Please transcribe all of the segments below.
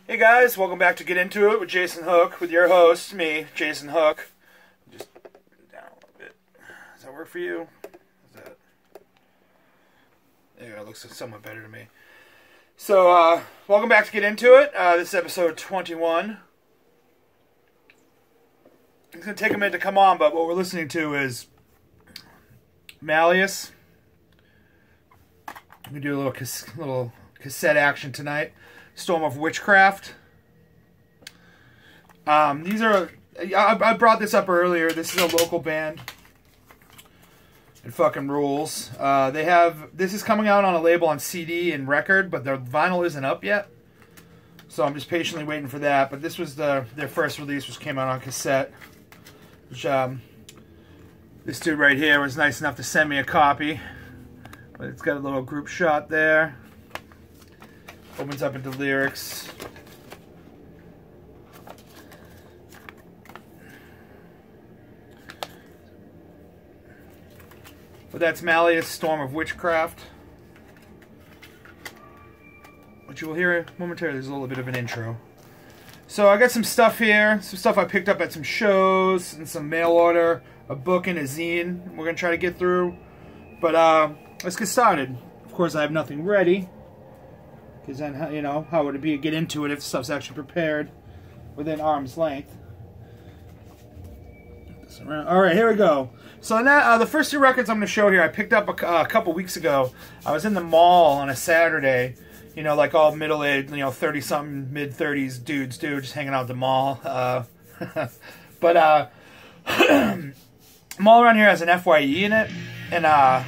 Hey guys, welcome back to Get Into It with Jason Hook, with your host, me, Jason Hook. Just down a little bit. Does that work for you? Is that... There, it looks somewhat better to me. So, welcome back to Get Into It. This is episode 21. It's going to take a minute to come on, but what we're listening to is Malleus. We do a little cassette action tonight. Storm of Witchcraft. These are... I brought this up earlier. This is a local band. It fucking rules. They have... This is coming out on a label on CD and record, but their vinyl isn't up yet. So I'm just patiently waiting for that. But this was their first release, which came out on cassette. Which, this dude right here was nice enough to send me a copy. But it's got a little group shot there. Opens up into lyrics. But that's Malleus, Storm of Witchcraft. Which you will hear momentarily. There's a little bit of an intro. So I got some stuff here. Some stuff I picked up at some shows. And some mail order. A book and a zine we're going to try to get through. But let's get started. Of course I have nothing ready. Because then, you know, how would it be to get into it if stuff's actually prepared within arm's length? Alright, here we go. So now, the first two records I'm going to show here, I picked up a couple weeks ago. I was in the mall on a Saturday. You know, like all middle-aged, you know, 30-something, mid-30s dudes just hanging out at the mall. But mall around here has an FYE in it. And I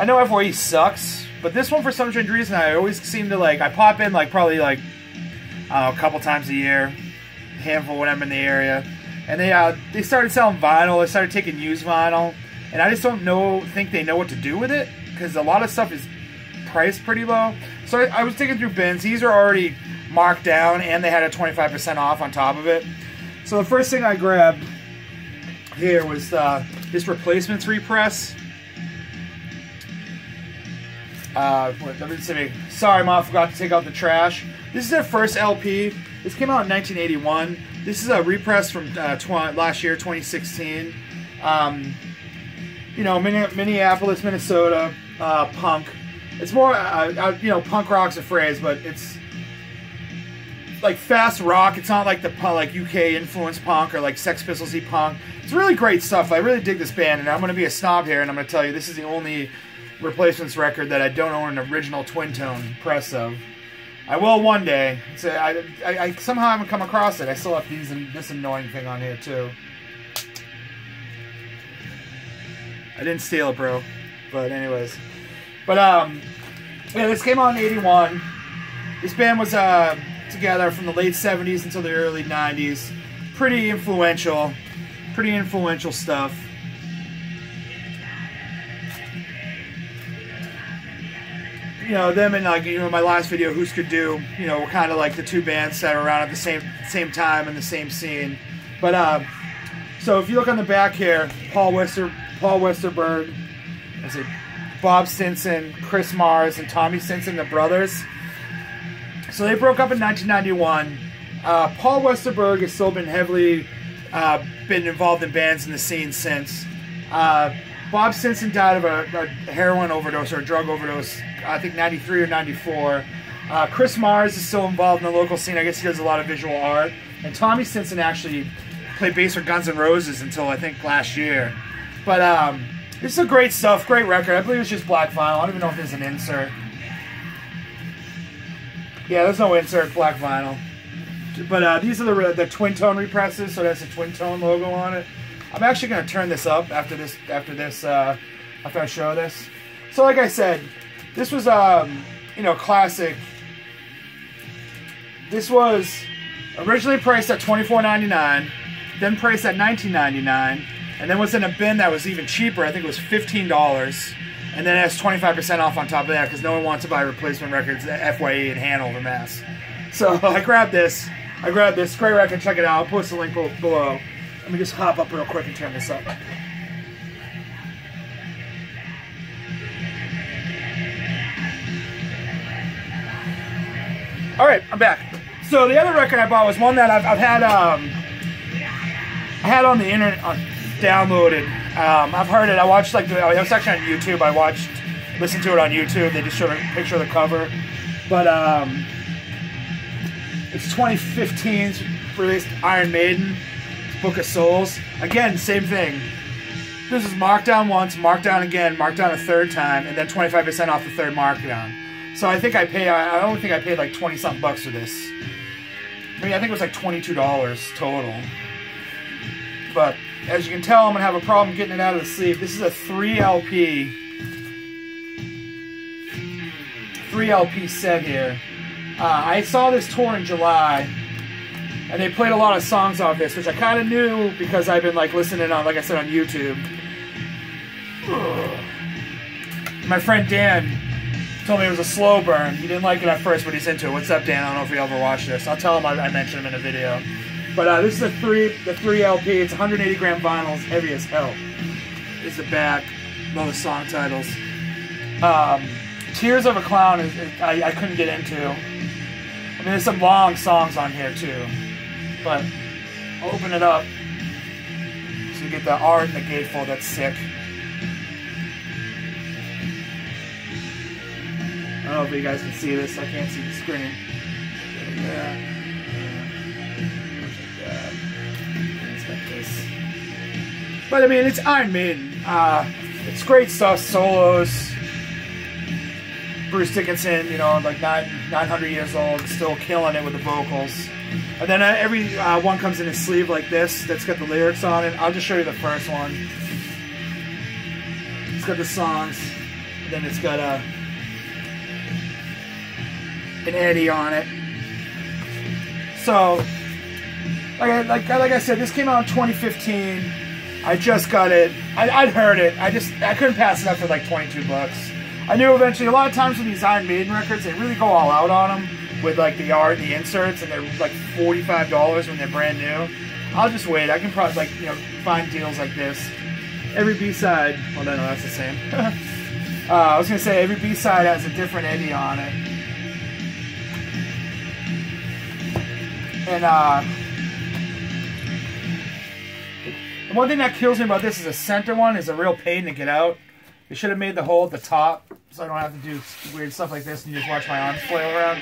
know FYE sucks. But this one, for some strange reason, I always seem to, like, I pop in, like, probably, like, I don't know, a couple times a year, a handful when I'm in the area, and they started selling vinyl, they started taking used vinyl, and I just don't think they know what to do with it, because a lot of stuff is priced pretty low. So I was digging through bins. These are already marked down, and they had a 25% off on top of it. So the first thing I grabbed here was this Replacements repress. Sorry, Mom, I forgot to take out the trash. This is their first LP. This came out in 1981. This is a repress from last year, 2016. You know, Minneapolis, Minnesota, punk. It's more, you know, punk rock's a phrase, but it's like fast rock. It's not like the like UK influenced punk or like Sex Pistols-y punk. It's really great stuff. I really dig this band, and I'm going to be a snob here, and I'm going to tell you this is the only Replacements record that I don't own an original twin tone press of. I will one day. I somehow haven't come across it. I still have this annoying thing on here too. I didn't steal it, bro. But anyways, yeah, this came out in '81. This band was together from the late '70s until the early '90s. Pretty influential stuff. You know, them and, like, you know, my last video, Who's Could Do, you know, were kind of like the two bands that are around at the same time in the same scene. But, so if you look on the back here, Paul Westerberg, Bob Stinson, Chris Mars, and Tommy Stinson, the brothers. So they broke up in 1991. Paul Westerberg has still been heavily been involved in bands in the scene since. Bob Stinson died of a heroin overdose or a drug overdose, I think 93 or 94. Chris Mars is still involved in the local scene. I guess he does a lot of visual art. And Tommy Stinson actually played bass for Guns N' Roses until, I think, last year. But this is a great stuff, great record. I believe it's just black vinyl. I don't even know if there's an insert. Yeah, there's no insert, black vinyl. But these are the twin tone represses, so that's a twin tone logo on it. I'm actually going to turn this up after I show this. So like I said, this was, you know, classic. This was originally priced at $24.99, then priced at $19.99, and then was in a bin that was even cheaper. I think it was $15, and then it has 25% off on top of that because no one wants to buy replacement records at FYE in Hanover, Mass. So I grabbed this. Great record. Check it out. I'll post the link below. Let me just hop up real quick and turn this up. Alright, I'm back. So the other record I bought was one that I've had I had on the internet downloaded. I've heard it. I watched like it was actually on YouTube. Listened to it on YouTube. They just showed a picture of the cover, but it's 2015's released Iron Maiden, Book of Souls. Again, same thing. This is marked down once, marked down again, marked down a third time, and then 25% off the third markdown. So I think I only think I paid like 20-something bucks for this. I mean, I think it was like $22 total. But as you can tell, I'm gonna have a problem getting it out of the sleeve. This is a 3 LP set here. I saw this tour in July, and they played a lot of songs off this, which I kind of knew because I've been like listening on, like I said, on YouTube. My friend Dan told me it was a slow burn. He didn't like it at first, but he's into it. What's up, Dan? I don't know if you ever watched this. I'll tell him I mentioned him in a video. But this is the 3 LP. It's 180 gram vinyl. It's heavy as hell. This is the back. All the song titles. Tears of a Clown I couldn't get into. I mean, there's some long songs on here too. But I'll open it up so you get the art and the gatefold. That's sick. I don't know if you guys can see this. I can't see the screen. Yeah. It's got this. But I mean, it's Iron Maiden. It's great stuff. Solos. Bruce Dickinson, you know, like 900 years old, still killing it with the vocals. And then every one comes in a sleeve like this that's got the lyrics on it. I'll just show you the first one. It's got the songs, and then it's got an Eddie on it. So, like I said, this came out in 2015. I just got it. I'd heard it. I couldn't pass it up for like 22 bucks. I knew eventually, a lot of times with these Iron Maiden records, they really go all out on them with like the art and the inserts, and they're like $45 when they're brand new. I'll just wait. I can probably like, you know, find deals like this. Every B-side, well no, that's the same. I was gonna say every B-side has a different Eddie on it. And the one thing that kills me about this is the center one is a real pain to get out. They should have made the hole at the top so I don't have to do weird stuff like this and you just watch my arms flail around.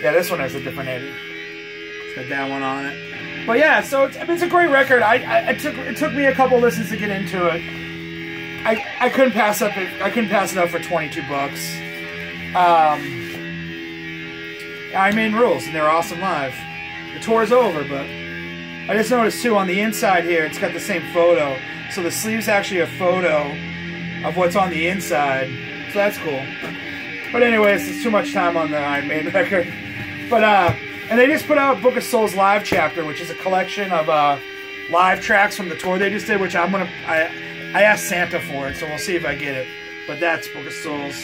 Yeah, this one has a different Eddie. It's got that one on it. But yeah, so it's a great record. It took me a couple listens to get into it. I couldn't pass up it. I couldn't pass it up for 22 bucks. Iron Maiden rules, and they're awesome live. The tour's over, but I just noticed too on the inside here, it's got the same photo. So the sleeve's actually a photo of what's on the inside. So that's cool. But anyways, it's too much time on the Iron Maiden record. But and they just put out Book of Souls Live Chapter, which is a collection of live tracks from the tour they just did, which I asked Santa for it, so we'll see if I get it. But that's Book of Souls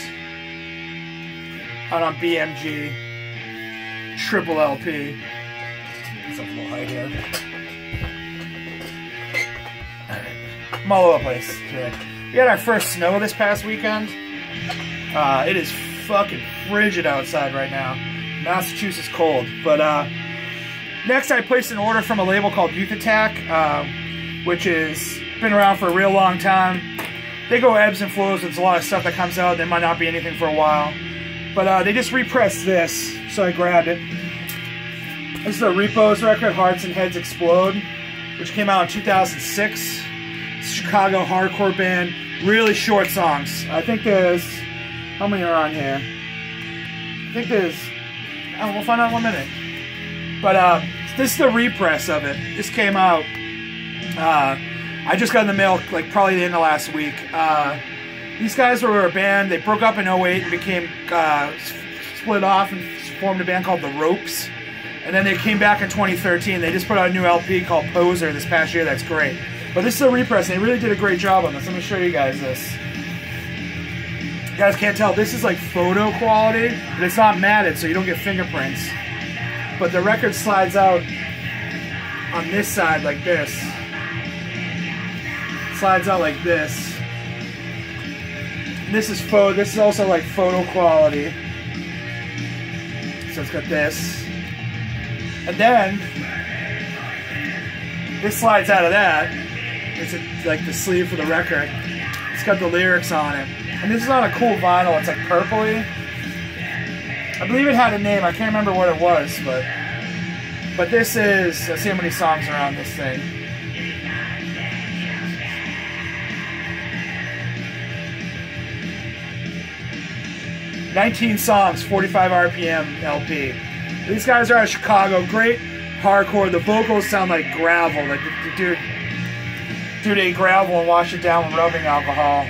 out on BMG triple LP. It's a little high here. I'm all over the place today. We had our first snow this past weekend. It is fucking frigid outside right now. Massachusetts cold. But next I placed an order from a label called Youth Attack, which has been around for a real long time. They go ebbs and flows. There's a lot of stuff that comes out. There might not be anything for a while. But they just repressed this, so I grabbed it. This is a Repos record, Hearts and Heads Explode, which came out in 2006. It's a Chicago hardcore band. Really short songs. I think there's... How many are on here? I think there's... Oh, we'll find out in 1 minute. But this is the repress of it. This came out... I just got in the mail like probably the end of last week. These guys were a band. They broke up in 08 and became... split off and formed a band called The Ropes. And then they came back in 2013. They just put out a new LP called Poser this past year. That's great. But this is a repress. They really did a great job on this. Let me show you guys this. You guys can't tell. This is like photo quality, but it's not matted, so you don't get fingerprints. But the record slides out on this side like this. Slides out like this. And this is also like photo quality. So it's got this. And then, this slides out of that. It's like the sleeve for the record. It's got the lyrics on it. And this is on a cool vinyl. It's like purpley. I believe it had a name. I can't remember what it was, but this is, let's see how many songs are on this thing. "19 songs, 45 RPM LP. These guys are out of Chicago. Great hardcore. The vocals sound like gravel. Like the dude ate gravel and washed it down with rubbing alcohol.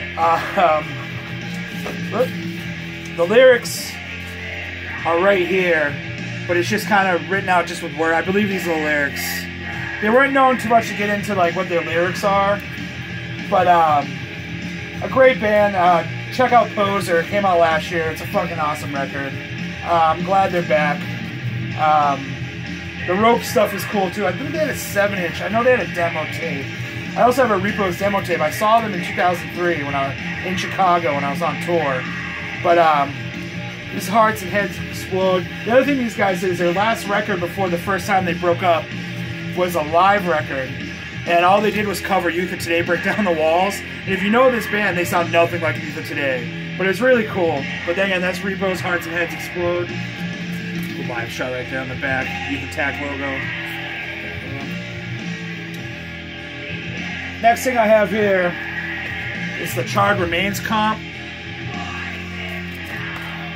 The lyrics are right here, but it's just kind of written out just with words. I believe these are the lyrics. They weren't known too much to get into like what their lyrics are, but a great band. Check out Poser. It came out last year. It's a fucking awesome record. I'm glad they're back. The rope stuff is cool too. I think they had a 7-inch. I know they had a demo tape. I also have a Repos demo tape. I saw them in 2003 when I was in Chicago when I was on tour. But this Hearts and Heads Explode. The other thing these guys did is their last record before the first time they broke up was a live record. And all they did was cover Youth of Today, Break Down the Walls. And if you know this band, they sound nothing like Youth of Today. But it's really cool. But then again, that's Repos, Hearts and Heads Explode. Cool live shot right there on the back. Youth Attack logo. Next thing I have here is the Charred Remains comp.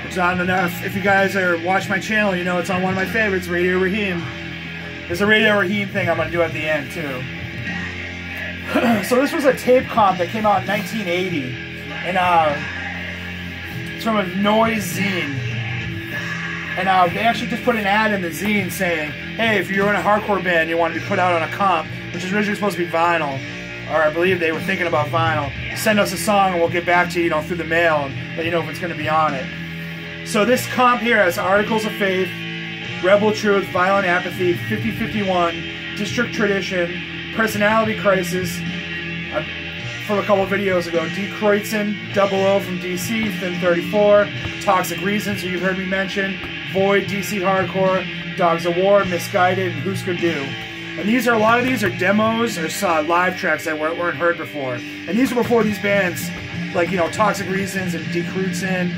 It's on enough. If you guys are watch my channel, you know it's on one of my favorites, Radio Raheem. There's a Radio Raheem thing I'm going to do at the end, too. So this was a tape comp that came out in 1980. And it's from a noise zine. And they actually just put an ad in the zine saying, hey, if you're in a hardcore band you want to be put out on a comp, which is originally supposed to be vinyl, or I believe they were thinking about vinyl, send us a song and we'll get back to you, through the mail and let you know if it's going to be on it. So this comp here has Articles of Faith, Rebel Truth, Violent Apathy, 5051, District Tradition, Personality Crisis, from a couple videos ago, D. Kreutzen, 00 from DC, Thin 34, Toxic Reasons, who you've heard me mention, Void, DC Hardcore, Dogs of War, Misguided, and Who's Could Do. And these are, a lot of these are demos or live tracks that weren't heard before. And these were before these bands, like, Toxic Reasons and D. Kreutzen,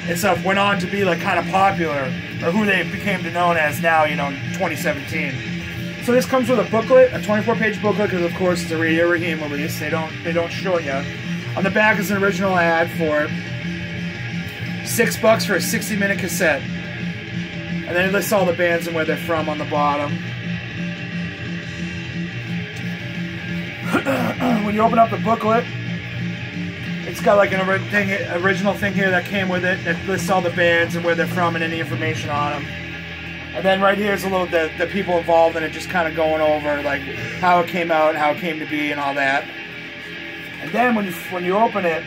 and stuff went on to be, like, kind of popular, or who they became to known as now, 2017. So this comes with a booklet, a 24-page booklet, because of course it's a Radio Raheem release. They don't show you. On the back is an original ad for it. $6 for a 60-minute cassette. And then it lists all the bands and where they're from on the bottom. When you open up the booklet, it's got like an original thing here that came with it that lists all the bands and where they're from and any information on them. And then right here is a little the people involved in it, just kind of going over like how it came out, how it came to be, and all that. And then when you open it,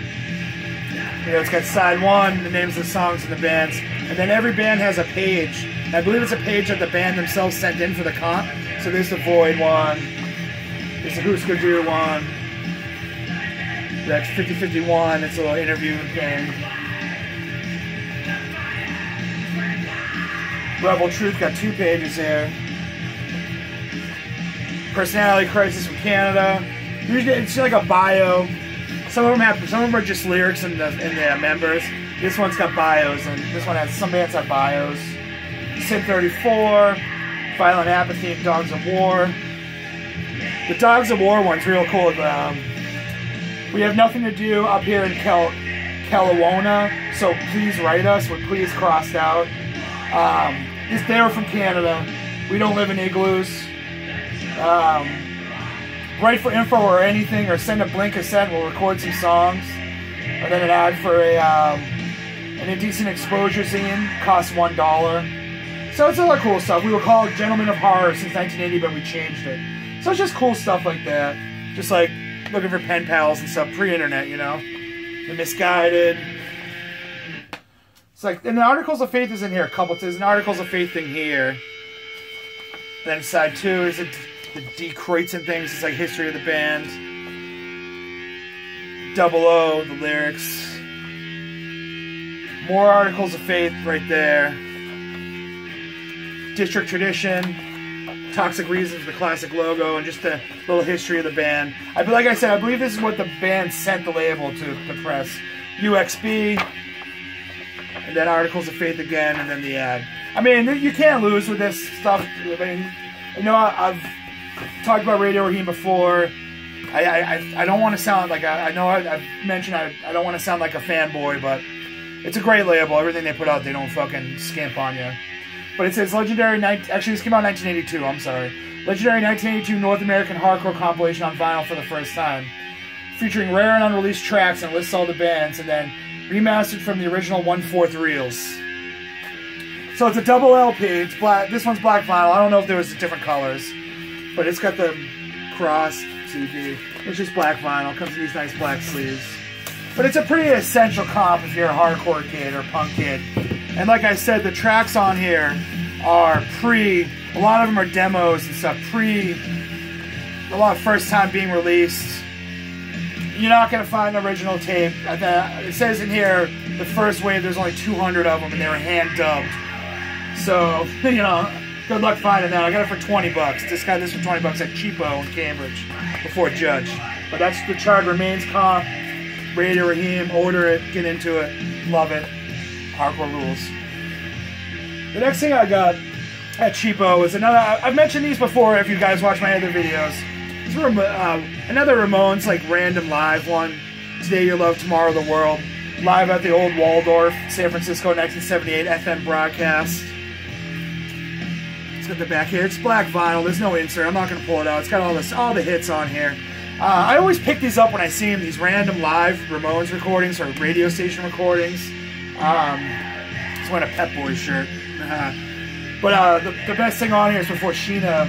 it's got side 1, the names of the songs and the bands, and then every band has a page. And I believe it's a page that the band themselves sent in for the comp. So there's the Void one, there's the Who's Could Do one, that's 5051. It's a little interview thing. Rebel Truth got 2 pages there. Personality Crisis from Canada. Usually it's like a bio. Some of them are just lyrics and the members. This one's got bios, and this one has, some bands have bios. Sin 34, Violent Apathy, and Dogs of War. The Dogs of War one's real cool. We have nothing to do up here in Kelowna, so please write us with please crossed out. They're from Canada. We don't live in igloos. Write for info or anything, or send a blank cassette. We'll record some songs. And then an ad for an Indecent Exposure zine. Costs $1. So it's a lot of cool stuff. We were called Gentlemen of Horror since 1980, but we changed it. So it's just cool stuff like that. Just like looking for pen pals and stuff, pre-internet, The Misguided. It's like, and the Articles of Faith is in here a couple times. There's an Articles of Faith thing here. Then side 2 is the D. Kreutzen things. It's like history of the band. 00, the lyrics. More Articles of Faith right there. District Tradition. Toxic Reasons, the classic logo, and just a little history of the band. Like I said, I believe this is what the band sent the label to the press. UXB, and then Articles of Faith again, and then the ad. I mean, you can't lose with this stuff. I mean, you know, I've talked about Radio Raheem before. I don't want to sound like I know I've mentioned I don't want to sound like a fanboy, but it's a great label. Everything they put out, they don't fucking skimp on you. But it says legendary. Actually, this came out in 1982. I'm sorry. Legendary 1982 North American hardcore compilation on vinyl for the first time, featuring rare and unreleased tracks, and lists all the bands, and then remastered from the original 1/4 reels. So it's a double LP. It's black. This one's black vinyl. I don't know if there was different colors, but it's got the cross CD. It's just black vinyl. Comes in these nice black sleeves. But it's a pretty essential comp if you're a hardcore kid or punk kid. And like I said, the tracks on here are a lot of them are demos and stuff, a lot of first time being released. You're not going to find the original tape. It says in here, the first wave, there's only 200 of them, and they were hand dubbed. So, you know, good luck finding that. I got it for 20 bucks. Just got this for 20 bucks at Cheapo in Cambridge before Judge. But that's the Charred Remains comp. Radio Raheem, order it, get into it, love it. Hardcore rules. The next thing I got at Cheapo is another. I've mentioned these before if you guys watch my other videos. It's another Ramones like random live one. Today You Love, Tomorrow the World. Live at the old Waldorf, San Francisco, 1978 FM broadcast. It's got the back here. It's black vinyl. There's no insert. I'm not going to pull it out. It's got all the hits on here. I always pick these up when I see them. These random live Ramones recordings or radio station recordings. Just wearing a Pep Boys shirt. But the best thing on here is before Sheena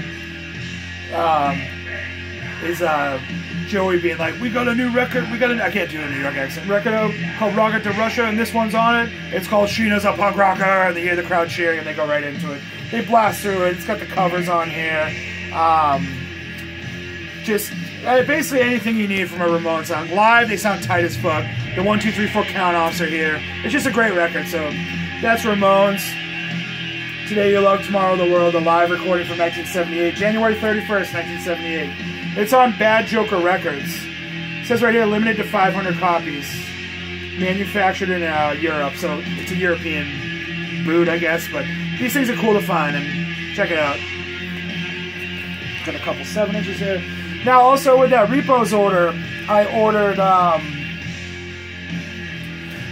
is Joey being like, we got a new record, I can't do a New York accent, record called Rocket to Russia, and this one's on it. It's called Sheena's a Punk Rocker, and they hear the crowd cheering and they go right into it. They blast through it. It's got the covers on here. Just basically anything you need from a Ramones song. Live, they sound tight as fuck. The 1, 2, 3, 4 count-offs are here. It's just a great record, so that's Ramones. Today You Love, Tomorrow the World, a live recording from 1978, January 31st, 1978. It's on Bad Joker Records. It says right here, limited to 500 copies. Manufactured in Europe, so it's a European boot, I guess, but these things are cool to find, and check it out. Got a couple 7-inches here. Now, also with that Repos order, I ordered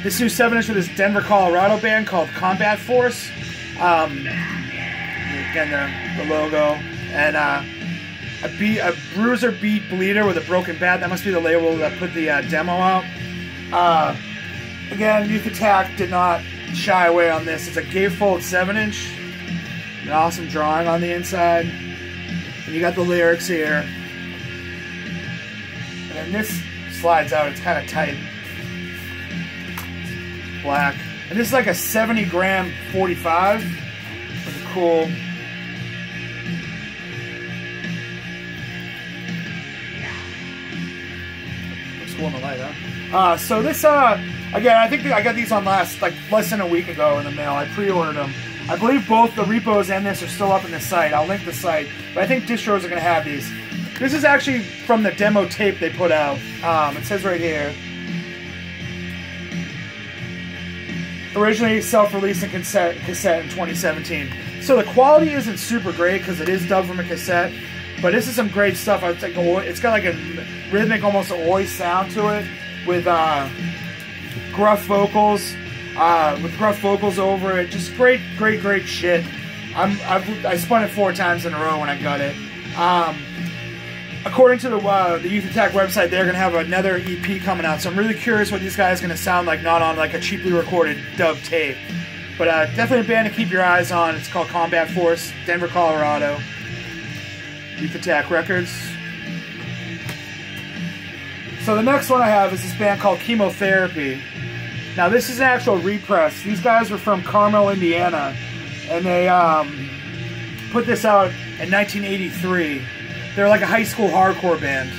this new 7-inch with this Denver, Colorado band called Combat Force. Again, the logo. And a Bruiser Beat Bleeder with a broken bat. That must be the label that put the demo out. Again, Youth Attack did not shy away on this. It's a gatefold 7-inch. An awesome drawing on the inside. And you got the lyrics here. And then this slides out. It's kind of tight. Black. And this is like a 70-gram 45 with a cool. Looks cool in the light, huh? So this, again, I think I got these on less than a week ago in the mail. I pre-ordered them. I believe both the Repos and this are still up in the site. I'll link the site. But I think distros are going to have these. This is actually from the demo tape they put out. It says right here. Originally self-released in cassette in 2017. So the quality isn't super great because it is dubbed from a cassette. But this is some great stuff. It's got like a rhythmic, almost oi sound to it with gruff vocals. With gruff vocals over it. Just great shit. I spun it 4 times in a row when I got it. According to the Youth Attack website, they're going to have another EP coming out, so I'm really curious what these guys are going to sound like, not on like a cheaply recorded dub tape. But definitely a band to keep your eyes on. It's called Combat Force, Denver, Colorado. Youth Attack Records. So the next one I have is this band called Chemotherapy. Now this is an actual repress. These guys were from Carmel, Indiana, and they put this out in 1983. They're like a high school hardcore band.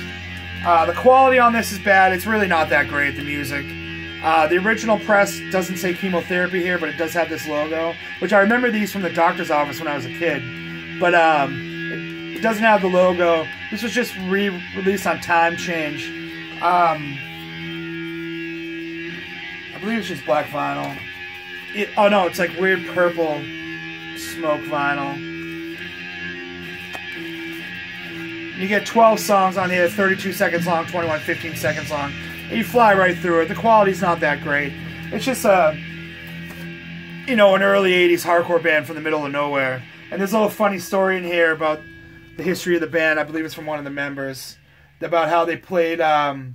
The quality on this is bad. It's really not that great, the music. The original press doesn't say Chemotherapy here, but it does have this logo, which I remember these from the doctor's office when I was a kid. But it doesn't have the logo. This was just re-released on Time Change. I believe it's just black vinyl. Oh no, it's like weird purple smoke vinyl. You get 12 songs on here, 32 seconds long, 21, 15 seconds long. And you fly right through it. The quality's not that great. It's just you know, an early 80s hardcore band from the middle of nowhere. And there's a little funny story in here about the history of the band. I believe it's from one of the members. About how they played a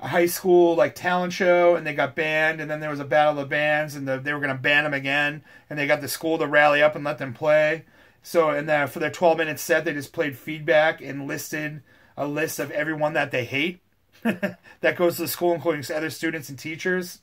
high school like talent show and they got banned, and then there was a battle of bands and they were going to ban them again, and they got the school to rally up and let them play. So for their 12-minute set, they just played feedback and listed a list of everyone that they hate that goes to the school, including other students and teachers.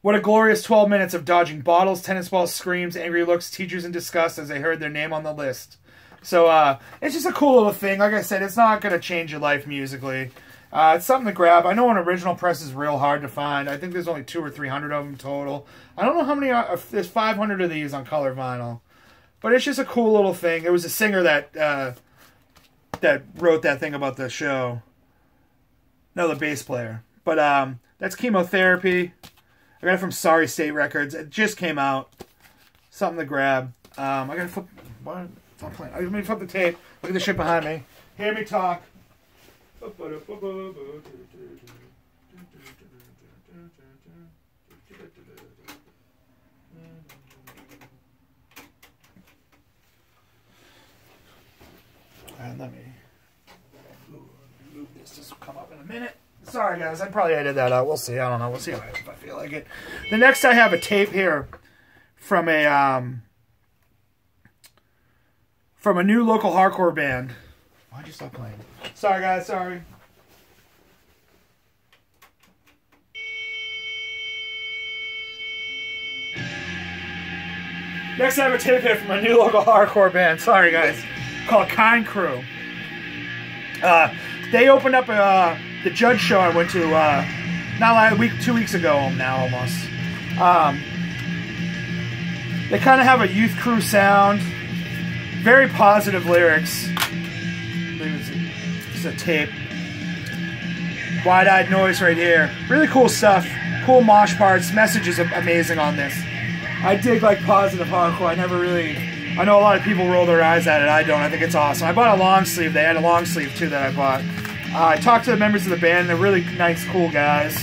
What a glorious 12 minutes of dodging bottles, tennis balls, screams, angry looks, teachers in disgust as they heard their name on the list. So it's just a cool little thing. Like I said, it's not going to change your life musically. It's something to grab. I know an original press is real hard to find. I think there's only 200 or 300 of them total. I don't know how many there's 500 of these on color vinyl. But it's just a cool little thing. It was a singer that wrote that thing about the show. No, the bass player. But that's Chemotherapy. I got it from Sorry State Records. It just came out. Something to grab. I got to flip... What? It's not playing. Let me flip the tape. Look at the shit behind me. Hear me talk. And let me move this. This will come up in a minute. Sorry, guys. I'd probably edit that out. We'll see. I don't know. We'll see if I feel like it. The next, I have a tape here from a new local hardcore band. Why'd you stop playing? Sorry, guys. Sorry. Next, I have a tape here from a new local hardcore band. Sorry, guys. Called Kind Crew. They opened up the Judge show I went to not like a week, 2 weeks ago now almost. They kind of have a youth crew sound. Very positive lyrics. It's a tape. Wide-eyed noise right here. Really cool stuff. Cool mosh parts. Message is amazing on this. I dig like positive hardcore. I know a lot of people roll their eyes at it. I don't. I think it's awesome. I bought a long sleeve. They had a long sleeve too that I bought. I talked to the members of the band. They're really nice, cool guys.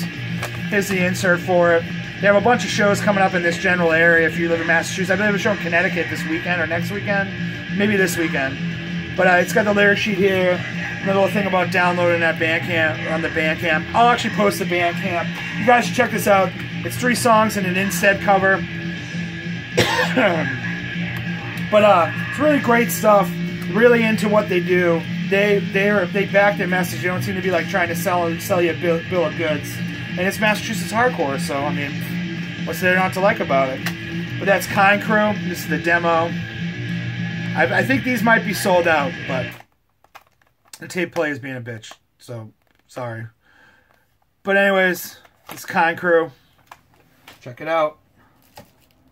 Here's the insert for it. They have a bunch of shows coming up in this general area if you live in Massachusetts. I believe a show in Connecticut this weekend or next weekend. Maybe this weekend. But it's got the lyric sheet here. And the little thing about downloading that Bandcamp on the Bandcamp. I'll actually post the Bandcamp. You guys should check this out. It's 3 songs and an instead cover. But it's really great stuff. Really into what they do. They back their message. They don't seem to be like trying to sell you a bill of goods. And it's Massachusetts hardcore, so I mean, what's there not to like about it? But that's Kind Crew. This is the demo. I think these might be sold out, but the tape player is being a bitch, so sorry. But anyways, it's Kind Crew. Check it out.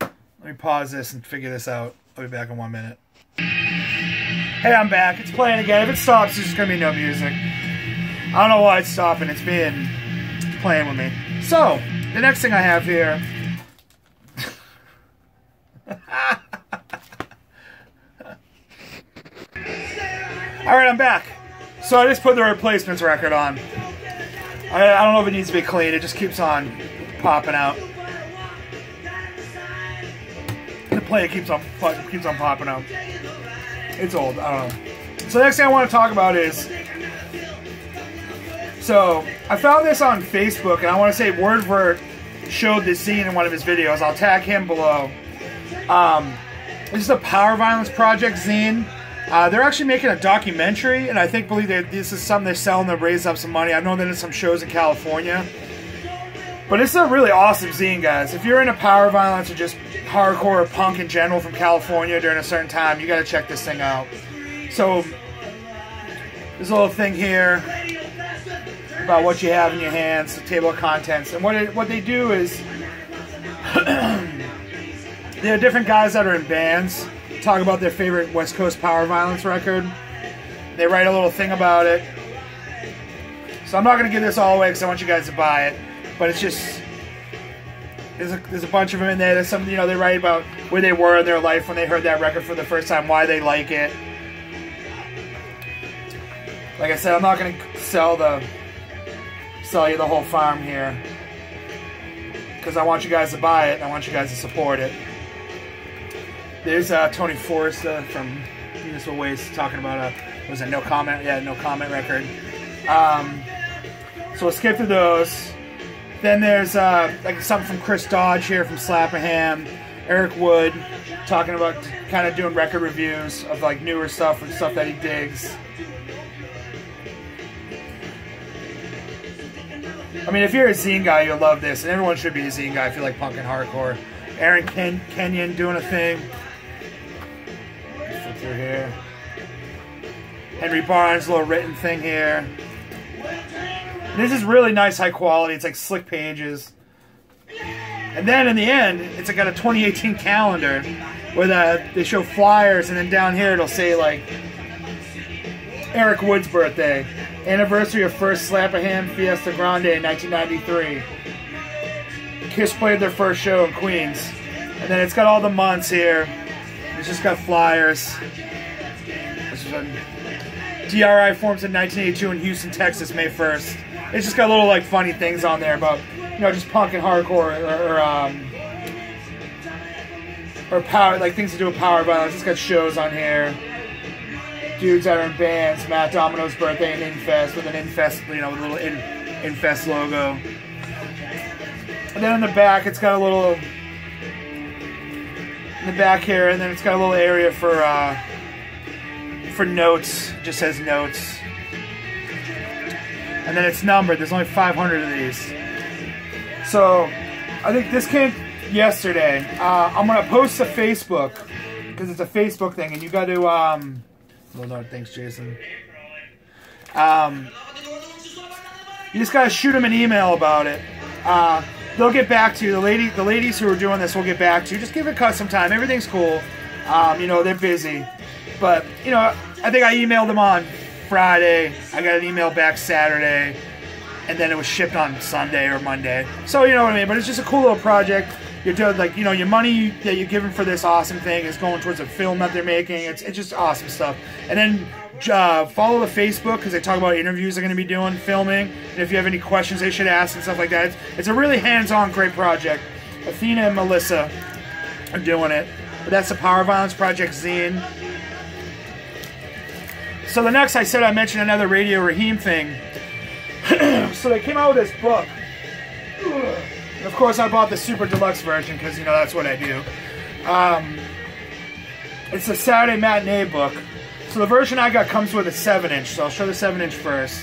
Let me pause this and figure this out. I'll be back in 1 minute. Hey, I'm back. It's playing again. If it stops, there's just going to be no music. I don't know why it's stopping. It's playing with me. So, the next thing I have here... Alright, I'm back. So I just put the Replacements record on. I don't know if it needs to be clean. It just keeps on popping out. The player keeps on popping out. It's old. I don't know. So the next thing I want to talk about is... So, I found this on Facebook, and I want to say Vert showed this scene in one of his videos. I'll tag him below. This is a Power Violence Project zine. They're actually making a documentary, and I believe this is something they're selling to raise up some money. I know that there's some shows in California. But it's a really awesome zine, guys. If you're into power violence or just hardcore or punk in general from California during a certain time, you got to check this thing out. So, there's a little thing here. about what you have in your hands, the table of contents. And what they do is, there are different guys that are in bands, talk about their favorite West Coast power violence record. They write a little thing about it. So I'm not going to give this all away because I want you guys to buy it. But it's just, there's a bunch of them in there. There's some, you know, they write about where they were in their life when they heard that record for the first time, why they like it. Like I said, I'm not going to sell you the whole farm here, because I want you guys to buy it and I want you guys to support it. There's Tony Forrester from Municipal Waste talking about was it No Comment? Yeah, No Comment record. So we'll skip through those. Then there's like something from Chris Dodge here from Slap-A-Ham. Eric Wood talking about kind of doing record reviews of like newer stuff and stuff that he digs. I mean, if you're a zine guy, you'll love this, and everyone should be a zine guy if you like punk and hardcore. Aaron Kenyon doing a thing. Flip through here. Henry Barnes, little written thing here. And this is really nice, high quality. It's like slick pages. And then in the end, it's got a 2018 calendar where they show flyers, and then down here it'll say like Eric Wood's birthday. Anniversary of first Slap-A-Ham Fiesta Grande in 1993. Kiss played their first show in Queens. And then it's got all the months here. It's just got flyers. DRI forms in 1982 in Houston, Texas, May 1st. It's just got little like funny things on there about, you know, just punk and hardcore or power, like things to do with power violence. It's got shows on here. Dudes that are in bands, Matt Domino's birthday and Infest with an Infest, you know, with a little Infest logo. And then in the back, it's got a little, in the back here, and then it's got a little area for notes. It just says notes. And then it's numbered. There's only 500 of these. So, I think this came yesterday. I'm going to post to Facebook, because it's a Facebook thing, and you got to, well, no, thanks, Jason. You just gotta shoot them an email about it. They'll get back to you. The ladies who are doing this will get back to you. Just give it some time. Everything's cool. You know, they're busy. But, you know, I think I emailed them on Friday. I got an email back Saturday. And then it was shipped on Sunday or Monday. So, you know what I mean? But it's just a cool little project. You're doing, like, you know, your money that you're giving for this awesome thing is going towards a film that they're making. It's just awesome stuff. And then follow the Facebook, because they talk about interviews they're going to be doing, filming. And if you have any questions they should ask and stuff like that. It's a really hands-on, great project. Athena and Melissa are doing it. But that's the Power Violence Project zine. So the next, I mentioned another Radio Raheem thing. So they came out with this book. And of course, I bought the super deluxe version because, you know, that's what I do. It's the Saturday Matinee book. So the version I got comes with a 7-inch, so I'll show the 7-inch first.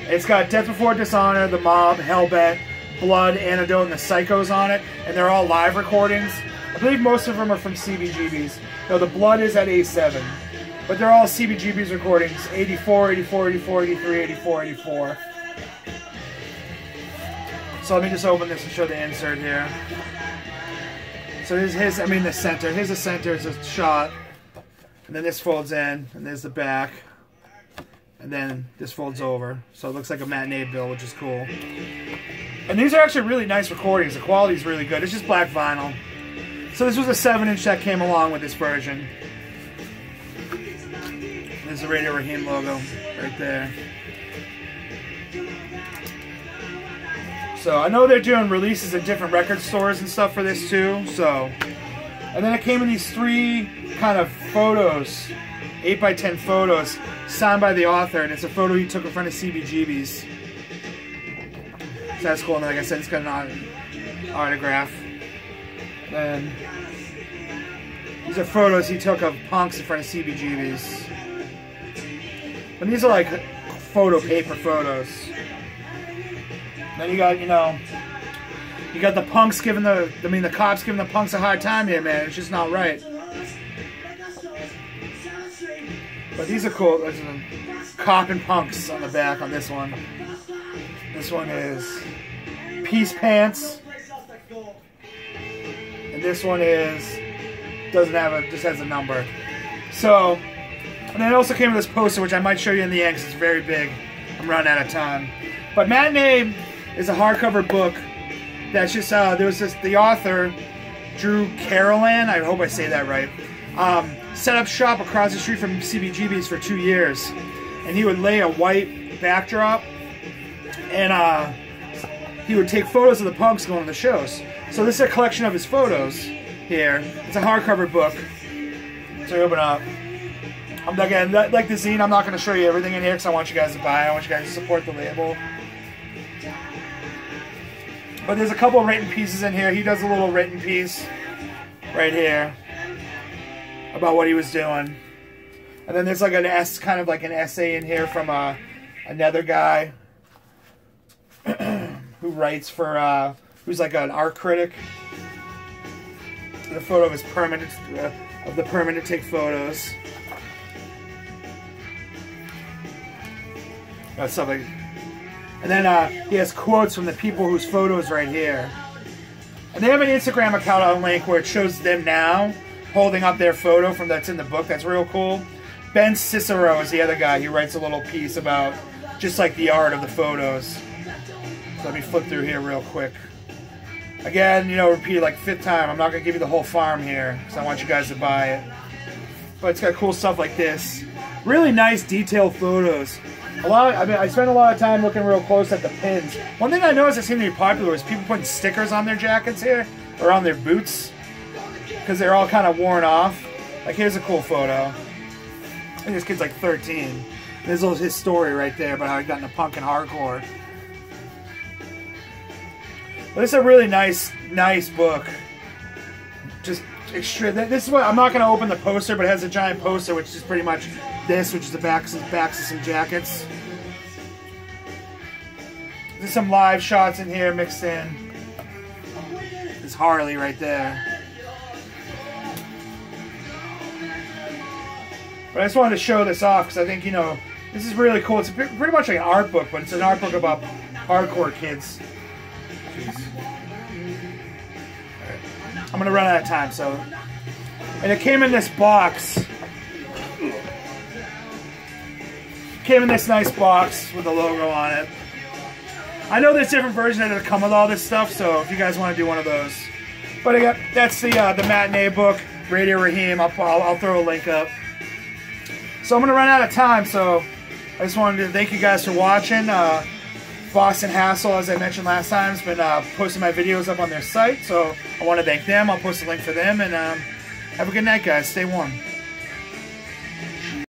It's got Death Before Dishonor, The Mob, Hellbent, Blood, Antidote, and the Psychos on it. And they're all live recordings. I believe most of them are from CBGBs. No, the Blood is at A7. But they're all CBGB's recordings. 84, 84, 84, 83, 84, 84. So let me just open this and show the insert here. So here's the center. Here's the center, it's a shot. And then this folds in, and there's the back. And then this folds over. So it looks like a matinee bill, which is cool. And these are actually really nice recordings. The quality is really good. It's just black vinyl. So this was a 7-inch that came along with this version. There's the Radio Raheem logo right there. So I know they're doing releases at different record stores and stuff for this too. So, and then it came in these 3 kind of photos, 8x10 photos, signed by the author, and it's a photo he took in front of CBGB's. So that's cool. And like I said, it's got an autograph. And these are photos he took of punks in front of CBGB's. And these are like photo paper photos. Then you got, you know, you got the punks giving the cops giving the punks a hard time here, man. It's just not right. But these are cool. There's a cop and punks on the back on this one. This one is Peace Pants. And this one is, doesn't have a, just has a number. So, and then it also came with this poster, which I might show you in the end because it's very big. I'm running out of time. But Matinee is a hardcover book that's just, there was this, the author, Drew Carolan, I hope I say that right, set up shop across the street from CBGB's for 2 years. And he would lay a white backdrop, and he would take photos of the punks going to the shows. So this is a collection of his photos here. It's a hardcover book. So open up. Again, like the zine, I'm not going to show you everything in here because I want you guys to buy it. I want you guys to support the label. But there's a couple of written pieces in here. He does a little written piece right here about what he was doing. And then there's like kind of like an essay in here from another guy who writes for, who's like an art critic. The photo of his permit, of the permit to take photos. Stuff like, and then he has quotes from the people whose photos right here. And they have an Instagram account on link where it shows them now holding up their photo from that's in the book. That's real cool. Ben Cicero is the other guy. He writes a little piece about just like the art of the photos. So let me flip through here real quick. Again, you know, repeat like 5th time. I'm not going to give you the whole farm here because I want you guys to buy it. But it's got cool stuff like this. Really nice detailed photos. I spent a lot of time looking real close at the pins. One thing I noticed that seemed to be popular is people putting stickers on their jackets here, or on their boots, because they're all kind of worn off. Like here's a cool photo. I think this kid's like 13. There's his story right there about how he got into punk and hardcore. But it's a really nice book. Just extra. This is what I'm not going to open the poster, but it has a giant poster, which is pretty much this, which is the backs of some jackets. There's some live shots in here mixed in. There's Harley right there. But I just wanted to show this off because I think, you know, this is really cool. It's pretty much like an art book, but it's an art book about hardcore kids. Jeez. I'm going to run out of time, so. And it came in this box. Came in this nice box with the logo on it. I know there's different versions that come with all this stuff, so if you guys want to do one of those. But again, that's the Matinee book, Radio Raheem. I'll throw a link up. So I'm going to run out of time, so I just wanted to thank you guys for watching. Boston Hassle, as I mentioned last time, has been posting my videos up on their site, so I want to thank them. I'll post a link for them, and have a good night, guys. Stay warm.